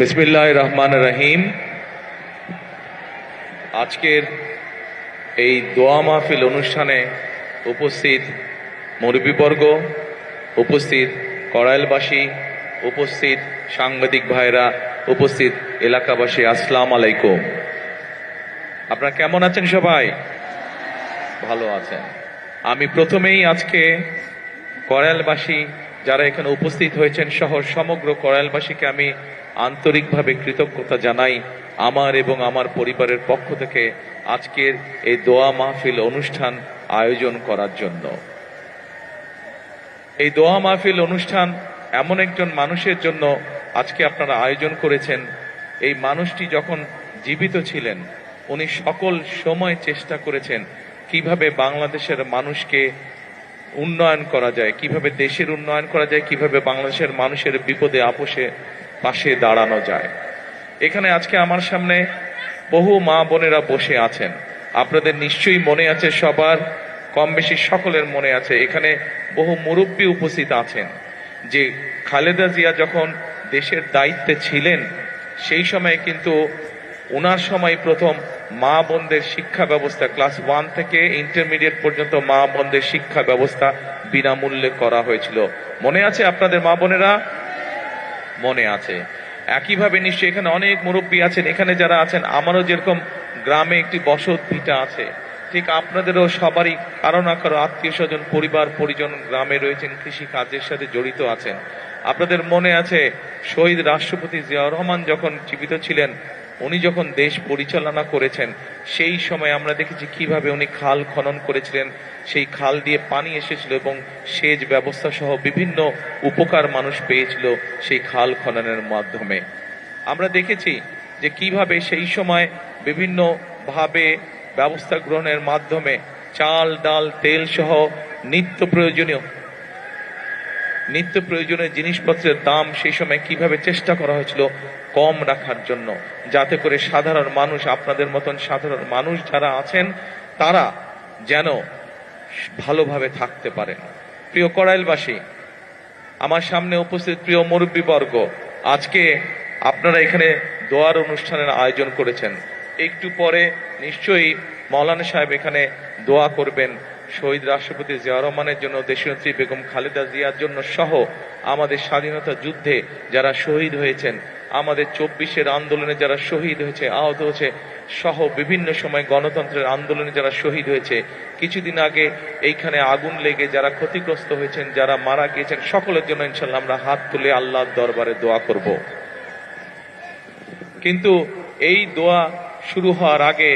বিসমিল্লাহির রহমানির রহিম। আজকের এই দোয়া মাহফিল অনুষ্ঠানে উপস্থিত মুরব্বীবর্গ, উপস্থিত কড়াইলবাসী, উপস্থিত সাংবাদিক ভাইরা, উপস্থিত এলাকাবাসী, আসসালামু আলাইকুম। আপনারা কেমন আছেন? সবাই ভালো আছেন? আমি প্রথমেই আজকে কড়াইলবাসী যারা এখানে উপস্থিত হয়েছেন সহ সমগ্র কড়াইলবাসীকে আমি আন্তরিকভাবে কৃতজ্ঞতা জানাই আমার এবং আমার পরিবারের পক্ষ থেকে আজকের এই দোয়া মাহফিল অনুষ্ঠান আয়োজন করার জন্য। এই দোয়া মাহফিল অনুষ্ঠান এমন একজন মানুষের জন্য আজকে আপনারা আয়োজন করেছেন। এই মানুষটি যখন জীবিত ছিলেন উনি সকল সময় চেষ্টা করেছেন কিভাবে বাংলাদেশের মানুষকে উন্নয়ন করা যায়, কিভাবে দেশের উন্নয়ন করা যায়, কিভাবে বাংলাদেশের মানুষের বিপদে আপোষে পাশে দাঁড়ানো যায়। এখানে আজকে আমার সামনে বহু মা বোনেরা বসে আছেন। আপনাদের নিশ্চয়ই মনে আছে, সবার কম বেশি সকলের মনে আছে, এখানে বহু মুরব্বী উপস্থিত আছেন যে খালেদা জিয়া যখন দেশের দায়িত্বে ছিলেন সেই সময় কিন্তু ওনার সময় প্রথম মা বোনদের শিক্ষা ব্যবস্থা ক্লাস 1 থেকে ইন্টারমিডিয়েট পর্যন্ত মা বোনদের শিক্ষা ব্যবস্থা বিনামূল্যে করা হয়েছিল। মনে আছে আপনাদের মা বোনেরা? মনে আছে। একইভাবে নিশ্চয়ই এখানে অনেক মুরব্বী আছেন, এখানে যারা আছেন আমারও যেরকম গ্রামে একটি বসত ভিটা আছে, ঠিক আপনাদেরও সবারই কারো না কারো আত্মীয় স্বজন, পরিবার পরিজন গ্রামে রয়েছেন, কৃষি কাজের সাথে জড়িত আছেন। আপনাদের মনে আছে শহীদ রাষ্ট্রপতি জিয়াউর রহমান যখন জীবিত ছিলেন, উনি যখন দেশ পরিচালনা করেছেন সেই সময় আমরা দেখেছি কিভাবে উনি খাল খনন করেছিলেন, সেই খাল দিয়ে পানি এসেছিল এবং সেচ ব্যবস্থা সহ বিভিন্ন উপকার মানুষ পেয়েছিল সেই খাল খননের মাধ্যমে। আমরা দেখেছি যে কিভাবে সেই সময় বিভিন্ন ভাবে ব্যবস্থা গ্রহণের মাধ্যমে চাল ডাল তেল সহ নিত্য প্রয়োজনীয় জিনিসপত্রের দাম সেই সময় কিভাবে চেষ্টা করা হয়েছিল কম রাখার জন্য, যাতে করে সাধারণ মানুষ, আপনাদের মতন সাধারণ মানুষ যারা আছেন তারা যেন ভালোভাবে থাকতে পারেন। প্রিয় কড়াইলবাসী, আমার সামনে উপস্থিত প্রিয় মুরব্বীবর্গ, আজকে আপনারা এখানে দোয়ার অনুষ্ঠানের আয়োজন করেছেন। একটু পরে নিশ্চয়ই মৌলানা সাহেব এখানে দোয়া করবেন শহীদ রাষ্ট্রপতি জিয়াউর রহমানের জন্য, দেশনেত্রী বেগম খালেদা জিয়ার জন্য সহ আমাদের স্বাধীনতা যুদ্ধে যারা শহীদ হয়েছেন, আমাদের 24-এর আন্দোলনে যারা শহীদ হয়েছে, আহত হয়েছে সহ বিভিন্ন সময় গণতন্ত্রের আন্দোলনে যারা শহীদ হয়েছে, কিছুদিন আগে এইখানে আগুন লেগে যারা ক্ষতিগ্রস্ত হয়েছেন, যারা মারা গিয়েছেন, সকলের জন্য ইনশাল্লাহ আমরা হাত তুলে আল্লাহর দরবারে দোয়া করব। কিন্তু এই দোয়া শুরু হওয়ার আগে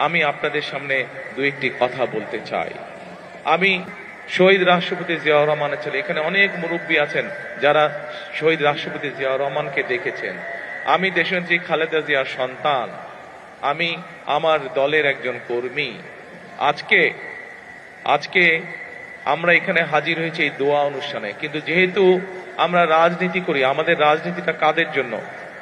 আমি আপনাদের সামনে দু একটি কথা বলতে চাই। আমি শহীদ রাষ্ট্রপতি জিয়াউর রহমানের ছেলে, এখানে অনেক মুরব্বী আছেন যারা শহীদ রাষ্ট্রপতি জিয়াউর রহমানকে দেখেছেন। আমি দেশনেত্রী খালেদা জিয়ার সন্তান, আমি আমার দলের একজন কর্মী। আজকে আমরা এখানে হাজির হয়েছি এই দোয়া অনুষ্ঠানে, কিন্তু যেহেতু আমরা রাজনীতি করি, আমাদের রাজনীতিটা কাদের জন্য?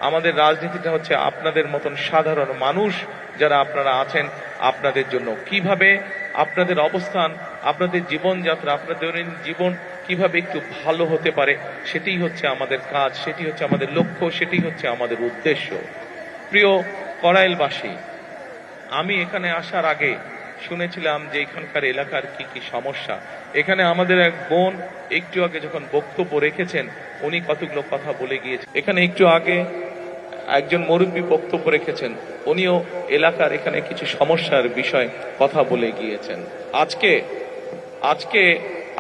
আমাদের রাজনীতিটা হচ্ছে আপনাদের মতন সাধারণ মানুষ যারা আপনারা আছেন, আপনাদের জন্য। কিভাবে আপনাদের অবস্থান, আপনাদের জীবনযাত্রা, আপনাদের দৈনন্দিন জীবন কিভাবে একটু ভালো হতে পারে, সেটাই হচ্ছে আমাদের কাজ, সেটি হচ্ছে আমাদের লক্ষ্য, সেটি হচ্ছে আমাদের উদ্দেশ্য। প্রিয় কড়াইলবাসী, আমি এখানে আসার আগে শুনেছিলাম যে এখানকার এলাকার কি কি সমস্যা। এখানে আমাদের এক বোন একটু আগে যখন বক্তব্য রেখেছেন উনি কতগুলো কথা বলে গিয়েছেন। এখানে একটু আগে একজন মুরব্বী বক্তব্য রেখেছেন, উনিও এলাকার এখানে কিছু সমস্যার বিষয় কথা বলে গিয়েছেন। আজকে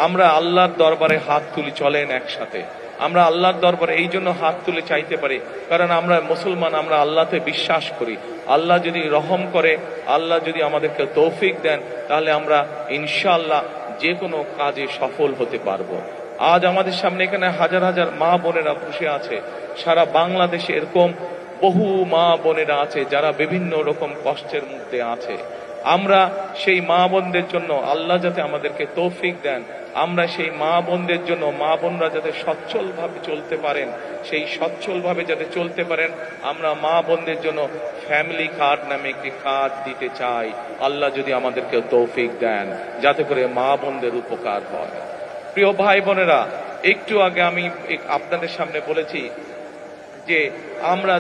আমরা আল্লাহর দরবারে হাত তুলি, চলেন একসাথে আমরা আল্লাহর দরবারে এই জন্য হাত তুলে চাইতে পারি কারণ আমরা মুসলমান, আমরা আল্লাহতে বিশ্বাস করি। আল্লাহ যদি রহম করে, আল্লাহ যদি আমাদেরকে তৌফিক দেন, তাহলে আমরা ইনশাআল্লাহ যে কোনো কাজে সফল হতে পারবো। আজ আমাদের সামনে এখানে হাজার হাজার মা বোনেরা বসে আছে, সারা বাংলাদেশে এরকম বহু মা বোনেরা আছে যারা বিভিন্ন রকম কষ্টের মধ্যে আছে। আমরা সেই মা বোনদের জন্য আল্লাহ যাতে আমাদেরকে তৌফিক দেন, আমরা সেই মা বোনদের জন্য, মা বোনরা যাতে সচ্ছলভাবে চলতে পারেন, সেই সচ্ছলভাবে যাতে চলতে পারেন, আমরা মা বোনদের জন্য ফ্যামিলি কার্ড নামে একটি কার্ড দিতে চাই। আল্লাহ যদি আমাদেরকে তৌফিক দেন যাতে করে মা বোনদের উপকার হয়। প্রিয় ভাই বোনেরা, একটু আগে আমি আপনাদের সামনে বলেছি যে আমরা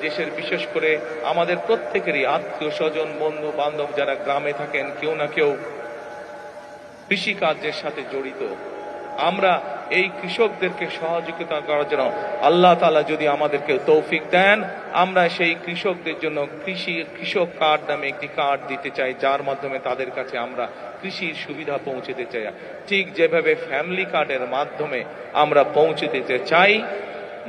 দেশের বিশেষ করে আমাদের প্রত্যেকেরই আত্মীয় স্বজন বন্ধু বান্ধব যারা গ্রামে থাকেন কেউ না কেউ কৃষিকার্যের সাথে জড়িত, আমরা এই কৃষকদেরকে সহযোগিতা করার জন্য আল্লাহ তাআলা যদি আমাদেরকে তৌফিক দেন, আমরা সেই কৃষকদের জন্য কৃষক কার্ড নামে একটি কার্ড দিতে চাই, যার মাধ্যমে তাদের কাছে আমরা কৃষির সুবিধা পৌঁছে চাই। ঠিক যেভাবে ফ্যামিলি কার্ডের মাধ্যমে আমরা পৌঁছে দিতে চাই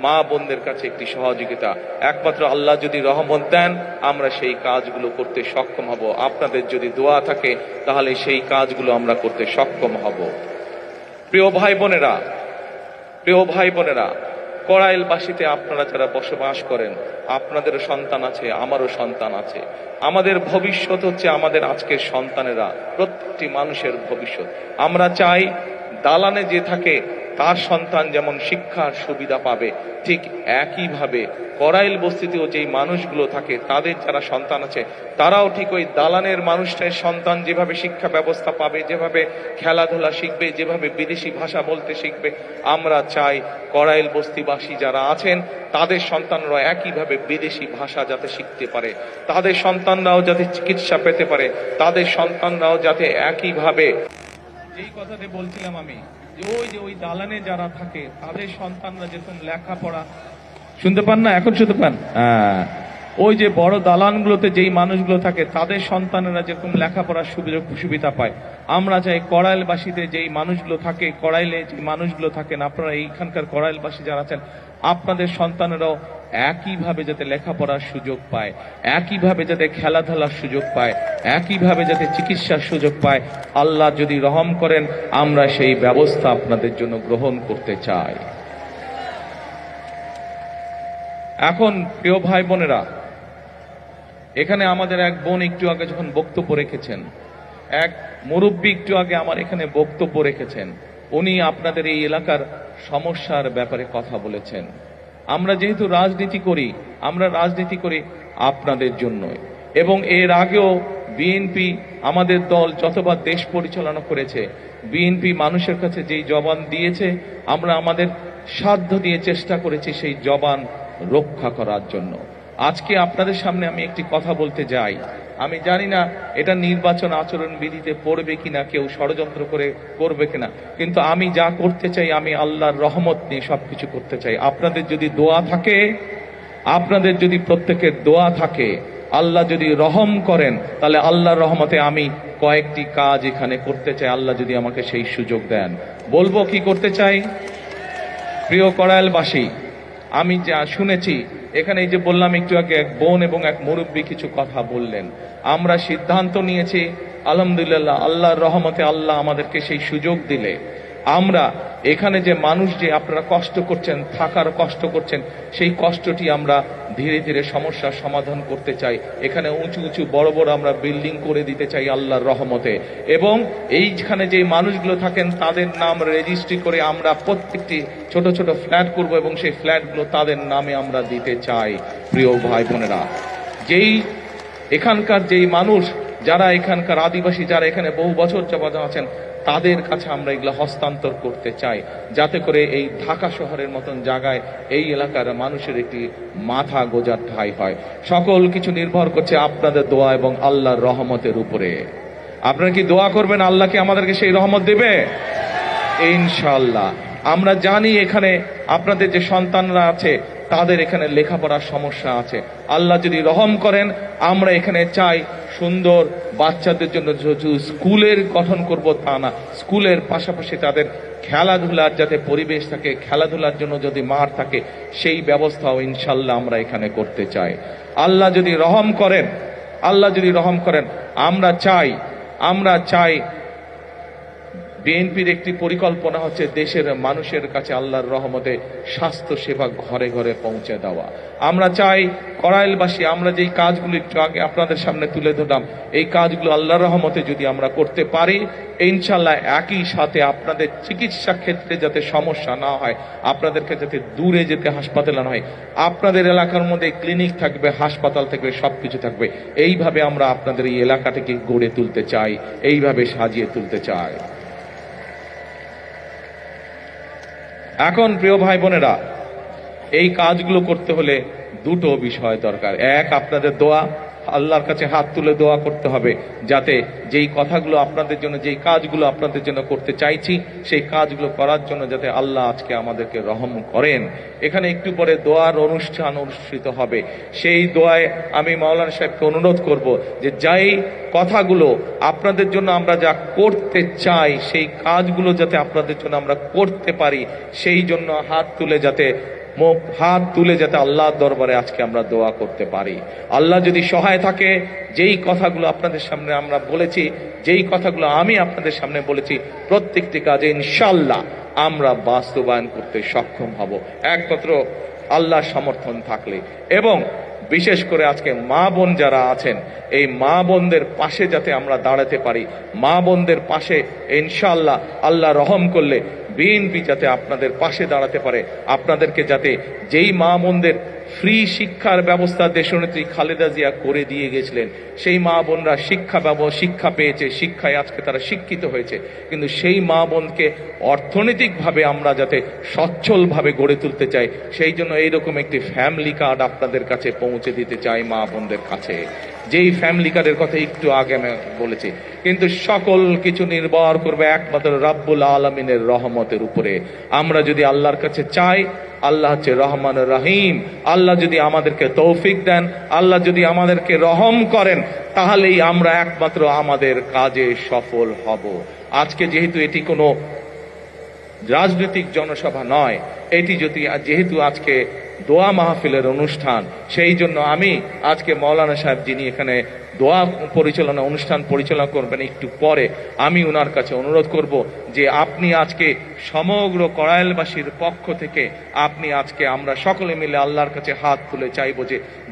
মা বোনদের কাছে একটি সহযোগিতা, একমাত্র আল্লাহ যদি রহমত দেন আমরা সেই কাজগুলো করতে সক্ষম হব। আপনাদের যদি দোয়া থাকে তাহলে সেই কাজগুলো আমরা করতে সক্ষম হব। প্রিয় ভাই বোনেরা, কড়াইলবাসীতে আপনারা যারা বসবাস করেন, আপনাদেরও সন্তান আছে, আমারও সন্তান আছে। আমাদের ভবিষ্যৎ হচ্ছে আমাদের আজকের সন্তানেরা, প্রত্যেকটি মানুষের ভবিষ্যৎ। আমরা চাই দালানে যে থাকে তার সন্তান যেমন শিক্ষার সুবিধা পাবে, ঠিক একইভাবে কড়াইল বস্তিতেও যেই মানুষগুলো থাকে তাদের যারা সন্তান আছে তারাও ঠিক ওই দালানের মানুষটার সন্তান যেভাবে শিক্ষা ব্যবস্থা পাবে, যেভাবে খেলাধুলা শিখবে, যেভাবে বিদেশি ভাষা বলতে শিখবে, আমরা চাই কড়াইল বস্তিবাসী যারা আছেন তাদের সন্তানরা একইভাবে বিদেশি ভাষা যাতে শিখতে পারে, তাদের সন্তানরাও যাতে চিকিৎসা পেতে পারে, তাদের সন্তানরাও যাতে একইভাবে, যেই কথাতে বলছিলাম আমি, যে ওই দালানে যারা থাকে তাদের সন্তানরা যেরকম লেখাপড়া, শুনতে পান না এখন? শুনতে পান? ওই যে বড় দালানগুলোতে যেই মানুষগুলো থাকে তাদের সন্তানেরা যেরকম লেখাপড়ার সুবিধা পায়, আমরা চাই কড়াইলবাসীতে যেই মানুষগুলো থাকে, কড়াইলে যে মানুষগুলো থাকেন, আপনারা এইখানকার কড়াইলবাসী যারা আছেন, আপনাদের সন্তানেরাও একইভাবে যাতে লেখাপড়ার সুযোগ পায়, একইভাবে যাতে খেলাধুলার সুযোগ পায়, একইভাবে যাতে চিকিৎসার সুযোগ পায়, আল্লাহ যদি রহম করেন আমরা সেই ব্যবস্থা আপনাদের জন্য গ্রহণ করতে চাই। এখন প্রিয় ভাই বোনেরা, এখানে আমাদের এক বোন একটু আগে যখন বক্তব্য রেখেছেন, এক মুরব্বী একটু আগে আমার এখানে বক্তব্য রেখেছেন, উনি আপনাদের এই এলাকার সমস্যার ব্যাপারে কথা বলেছেন। আমরা যেহেতু রাজনীতি করি, আমরা রাজনীতি করি আপনাদের জন্য, এবং এর আগেও বিএনপি আমাদের দল যতবার দেশ পরিচালনা করেছে, বিএনপি মানুষের কাছে যেই জবান দিয়েছে আমরা আমাদের সাধ্য দিয়ে চেষ্টা করেছি সেই জবান রক্ষা করার জন্য। আজকে আপনাদের সামনে আমি একটি কথা বলতে যাই, আমি জানি না এটা নির্বাচন আচরণ বিধিতে পড়বে কিনা, কেউ ষড়যন্ত্র করে করবে কিনা, কিন্তু আমি যা করতে চাই আমি আল্লাহর রহমত নিয়ে সবকিছু করতে চাই। আপনাদের যদি দোয়া থাকে, আপনাদের যদি প্রত্যেকের দোয়া থাকে, আল্লাহ যদি রহম করেন, তাহলে আল্লাহর রহমতে আমি কয়েকটি কাজ এখানে করতে চাই, আল্লাহ যদি আমাকে সেই সুযোগ দেন। বলবো কি করতে চাই? প্রিয় কড়াইলবাসী, আমি যা শুনেছি এখানে, এই যে বললাম একটু আগে এক বোন এবং এক মুরব্বী কিছু কথা বললেন, আমরা সিদ্ধান্ত নিয়েছি আলহামদুলিল্লাহ, আল্লাহর রহমতে আল্লাহ আমাদেরকে সেই সুযোগ দিলে আমরা এখানে যে মানুষ যে আপনারা কষ্ট করছেন, থাকার কষ্ট করছেন, সেই কষ্টটি আমরা ধীরে ধীরে সমস্যার সমাধান করতে চাই। এখানে উঁচু উঁচু বড় বড় আমরা বিল্ডিং করে দিতে চাই আল্লাহর রহমতে, এবং এইখানে যে মানুষগুলো থাকেন তাদের নাম রেজিস্ট্রি করে আমরা প্রত্যেকটি ছোট ছোট ফ্ল্যাট করব এবং সেই ফ্ল্যাটগুলো তাদের নামে আমরা দিতে চাই। প্রিয় ভাই বোনেরা, যেই এখানকার যেই মানুষ যারা এখানকার আদিবাসী, যারা এখানে বহু বছর যাবত আছেন, তাদের কাছে আমরা এগুলো হস্তান্তর করতে চাই, যাতে করে এই ঢাকা শহরের মতন জায়গায় এই এলাকার মানুষের একটি মাথা গোজার ঠাঁই হয়। সকল কিছু নির্ভর করছে আপনাদের দোয়া এবং আল্লাহর রহমতের উপরে। আপনারা কি দোয়া করবেন আল্লাহকে আমাদেরকে সেই রহমত দেবে? ইনশাআল্লাহ। আমরা জানি এখানে আপনাদের যে সন্তানরা আছে তাদের এখানে লেখাপড়ার সমস্যা আছে, আল্লাহ যদি রহম করেন আমরা এখানে চাই সুন্দর বাচ্চাদের জন্য স্কুলের গঠন করব তা না, স্কুলের পাশাপাশি তাদের খেলাধুলার যাতে পরিবেশ থাকে, খেলাধুলার জন্য যদি মাঠ থাকে, সেই ব্যবস্থাও ইনশাল্লাহ আমরা এখানে করতে চাই। আল্লাহ যদি রহম করেন, আল্লাহ যদি রহম করেন, আমরা চাই বিএনপির একটি পরিকল্পনা হচ্ছে দেশের মানুষের কাছে আল্লাহর রহমতে স্বাস্থ্য সেবা ঘরে ঘরে পৌঁছে দেওয়া। আমরা চাই কড়াইলবাসী, আমরা যেই কাজগুলো একটু আগে আপনাদের সামনে তুলে ধরলাম, এই কাজগুলো আল্লাহর রহমতে যদি আমরা করতে পারি, ইনশাল্লাহ একই সাথে আপনাদের চিকিৎসা ক্ষেত্রে যাতে সমস্যা না হয়, আপনাদেরকে যাতে দূরে যেতে হাসপাতালে না হয়, আপনাদের এলাকার মধ্যে ক্লিনিক থাকবে, হাসপাতাল থাকবে, সবকিছু থাকবে। এইভাবে আমরা আপনাদের এই এলাকাটাকে গড়ে তুলতে চাই, এইভাবে সাজিয়ে তুলতে চাই। এখন প্রিয় ভাই বোনেরা, এই কাজগুলো করতে হলে দুটো বিষয় দরকার। এক, আপনাদের দোয়া, আল্লাহর কাছে হাত তুলে দোয়া করতে হবে যাতে যেই কথাগুলো আপনাদের জন্য, যেই কাজগুলো আপনাদের জন্য করতে চাইছি, সেই কাজগুলো করার জন্য যাতে আল্লাহ আজকে আমাদেরকে রহম করেন। এখানে একটু পরে দোয়ার অনুষ্ঠান অনুষ্ঠিত হবে। সেই দোয়ায় আমি মাওলানা সাহেবকে অনুরোধ করব যে যেই কথাগুলো আপনাদের জন্য আমরা যা করতে চাই, সেই কাজগুলো যাতে আপনাদের জন্য আমরা করতে পারি, সেই জন্য হাত তুলে যাতে আল্লাহর দরবারে আজকে আমরা দোয়া করতে পারি। আল্লাহ যদি সহায় থাকে, যেই কথাগুলো আপনাদের সামনে আমরা বলেছি, যেই কথাগুলো আমি আপনাদের সামনে বলেছি, প্রত্যেকটি কাজে ইনশাআল্লাহ আমরা বাস্তবায়ন করতে সক্ষম হব একমাত্র আল্লাহর সমর্থন থাকলে। এবং বিশেষ করে আজকে মা বোন যারা আছেন, এই মা বোনদের পাশে যাতে আমরা দাঁড়াতে পারি, মা বোনদের পাশে ইনশাআল্লাহ আল্লাহ রহম করলে বিএনপি যাতে আপনাদের পাশে দাঁড়াতে পারে, আপনাদেরকে যাতে যেই মা বোনদের ফ্রি শিক্ষার ব্যবস্থা দেশনেত্রী খালেদা জিয়া করে দিয়ে গেছিলেন, সেই মা বোনরা শিক্ষা পেয়েছে, শিক্ষায় আজকে তারা শিক্ষিত হয়েছে, কিন্তু সেই মা বোনকে অর্থনৈতিকভাবে আমরা যাতে সচ্ছলভাবে গড়ে তুলতে চাই, সেই জন্য এইরকম একটি ফ্যামিলি কার্ড আপনাদের কাছে পৌঁছে দিতে চাই মা বোনদের কাছে। যেই ফ্যামিলি কার্ডের কথা একটু আগে আমি বলেছি, কিন্তু সকল কিছু নির্ভর করবে একমাত্র রাব্বুল আলামিনের রহমতের উপরে। আমরা যদি আল্লাহর কাছে চাই, আল্লাহ হচ্ছে রহমান রহিম, আল্লাহ যদি আমাদেরকে তৌফিক দেন, আল্লাহ যদি আমাদেরকে রহম করেন, তাহলেই আমরা একমাত্র আমাদের কাজে সফল হব। আজকে যেহেতু এটি কোনো রাজনৈতিক জনসভা নয়, এটি যেহেতু আজকে দোয়া মাহফিলের অনুষ্ঠান, সেই জন্য আমি আজকে মাওলানা সাহেব যিনি এখানে দোয়া অনুষ্ঠান পরিচালনা করবেন একটু পরে, আমি ওনার কাছে অনুরোধ করব যে আপনি আজকে সমগ্র কড়াইলবাসীর পক্ষ থেকে আপনি আজকে আমরা সকলে মিলে আল্লাহর কাছে হাত তুলে চাইবো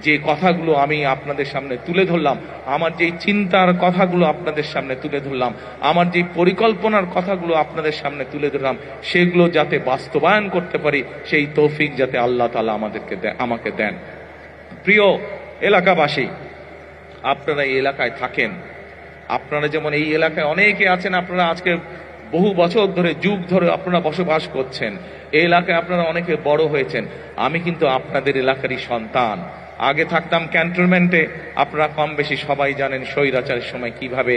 যে কথাগুলো আমি আপনাদের সামনে তুলে ধরলাম, আমার যেই চিন্তার কথাগুলো আপনাদের সামনে তুলে ধরলাম, আমার যেই পরিকল্পনার কথাগুলো আপনাদের সামনে তুলে ধরলাম, সেগুলো যাতে বাস্তবায়ন করতে পারি, সেই তৌফিক যাতে আল্লাহ তাআলা আমাকে দেন। প্রিয় এলাকাবাসী, আপনারা এই এলাকায় থাকেন, আপনারা যেমন এই এলাকায় অনেকে আছেন, আপনারা আজকে বহু বছর ধরে, যুগ ধরে আপনারা বসবাস করছেন, এই এলাকায় আপনারা অনেকে বড় হয়েছেন। আমি কিন্তু আপনাদের এলাকারই সন্তান। আগে থাকতাম ক্যান্টনমেন্টে, আপনারা কম বেশি সবাই জানেন স্বৈরাচারের সময় কিভাবে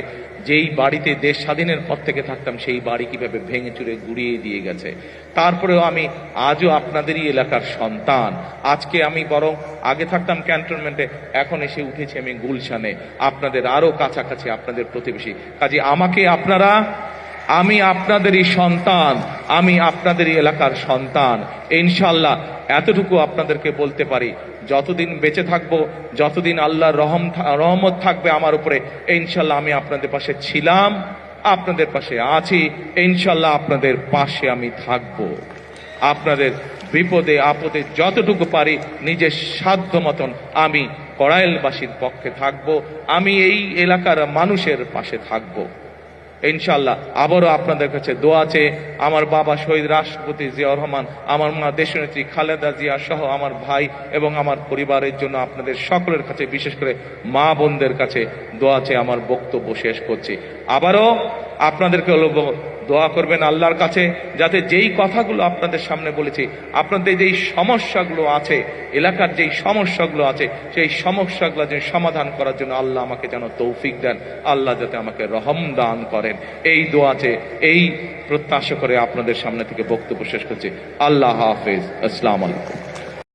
যেই বাড়িতে দেশ স্বাধীনের পর থেকে থাকতাম, সেই বাড়ি কিভাবে ভেঙে চুরে গুড়িয়ে দিয়ে গেছে। তারপরেও আমি আজও আপনাদেরই এলাকার সন্তান। আজকে আমি বরং আগে থাকতাম ক্যান্টনমেন্টে, এখন এসে উঠেছি আমি গুলশানে, আপনাদের আরো কাছাকাছি, আপনাদের প্রতিবেশী। কাজে আমি আপনাদেরই সন্তান, আমি আপনাদেরই এলাকার সন্তান। ইনশাআল্লাহ এতটুকু আপনাদেরকে বলতে পারি, যতদিন বেঁচে থাকবো, যতদিন আল্লাহর রহমত থাকবে আমার উপরে, ইনশাআল্লাহ আমি আপনাদের পাশে ছিলাম, আপনাদের পাশে আছি, ইনশাআল্লাহ আপনাদের পাশে আমি থাকব। আপনাদের বিপদে আপদে যতটুকু পারি নিজের সাধ্য মতন আমি কড়াইলবাসীর পক্ষে থাকব, আমি এই এলাকার মানুষের পাশে থাকব। ইনশাআল্লাহ আবারও আপনাদের কাছে দোয়া চেয়ে আমার বাবা শহীদ রাষ্ট্রপতি জিয়াউর রহমান, আমার মা দেশনেত্রী খালেদা জিয়া সহ আমার ভাই এবং আমার পরিবারের জন্য আপনাদের সকলের কাছে, বিশেষ করে মা বোনদের কাছে দোয়া চেয়ে আমার বক্তব্য শেষ করছি। আবারও আপনাদেরকে দোয়া করবেন আল্লাহর কাছে, যাতে যেই কথাগুলো আপনাদের সামনে বলেছি, আপনাদের যেই সমস্যাগুলো আছে, এলাকার যেই সমস্যাগুলো আছে, সেই সমস্যাগুলো যে সমাধান করার জন্য আল্লাহ আমাকে যেন তৌফিক দেন, আল্লাহ যাতে আমাকে রহম দান করেন, এই দোয়াতে এই প্রত্যাশা করে আপনাদের সামনে থেকে বক্তব্য শেষ করছি। আল্লাহ হাফেজ। আসসালামু আলাইকুম।